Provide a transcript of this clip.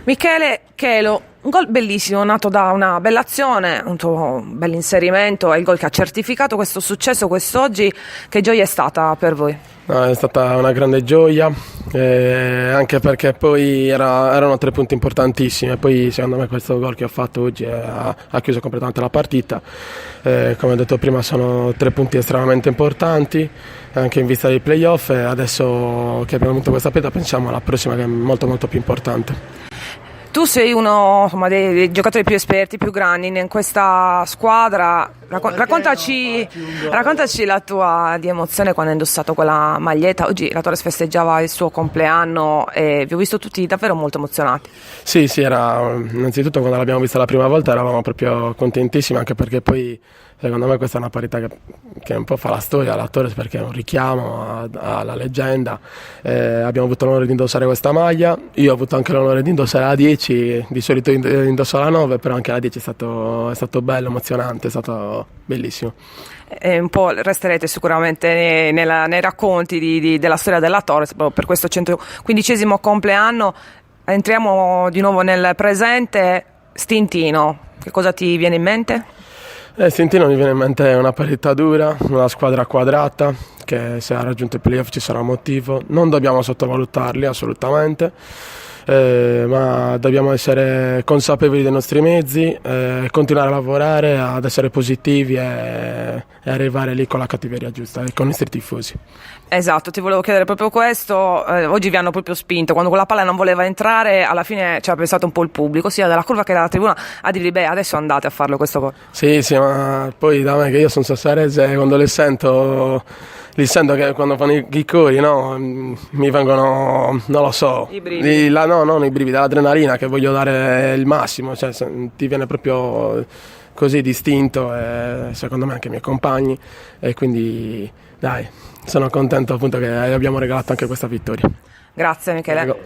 Michele Chelo, un gol bellissimo, nato da una bella azione, un tuo bel inserimento, è il gol che ha certificato questo successo quest'oggi. Che gioia è stata per voi? No, è stata una grande gioia, anche perché poi erano 3 punti importantissimi e poi secondo me questo gol che ho fatto oggi ha chiuso completamente la partita. Come ho detto prima sono 3 punti estremamente importanti anche in vista dei playoff e adesso che abbiamo vinto questa partita pensiamo alla prossima che è molto molto più importante. Tu sei uno dei giocatori più esperti, più grandi in questa squadra. Raccontaci la tua di emozione quando hai indossato quella maglietta. Oggi la Torres festeggiava il suo compleanno e vi ho visto tutti davvero molto emozionati. Sì, innanzitutto quando l'abbiamo vista la prima volta eravamo proprio contentissimi, anche perché poi secondo me questa è una parità che un po' fa la storia alla Torres, perché è un richiamo alla leggenda. Abbiamo avuto l'onore di indossare questa maglia, io ho avuto anche l'onore di indossare la 10, di solito indosso la 9, però anche la 10 è stato bello, emozionante, è stato bellissimo. Un po' resterete sicuramente nei racconti della storia della Torres per questo 115° compleanno. Entriamo di nuovo nel presente. Stintino, che cosa ti viene in mente? Stintino mi viene in mente una parità dura, una squadra quadrata, che se ha raggiunto i playoff ci sarà un motivo. Non dobbiamo sottovalutarli assolutamente, ma dobbiamo essere consapevoli dei nostri mezzi, continuare a lavorare, ad essere positivi e arrivare lì con la cattiveria giusta e con i nostri tifosi. Esatto, ti volevo chiedere proprio questo. Oggi vi hanno proprio spinto, quando quella palla non voleva entrare alla fine ci ha pensato un po' il pubblico sia dalla curva che dalla tribuna a dirvi beh adesso andate a farlo questo gol. Sì, ma poi da me che io sono sassarese, quando li sento che quando fanno i cori, no, mi vengono, non lo so, I brividi. non i brividi, l'adrenalina, che voglio dare il massimo, cioè ti viene proprio così distinto, e secondo me anche i miei compagni, e quindi dai, sono contento appunto che abbiamo regalato anche questa vittoria. Grazie Michele. Prego.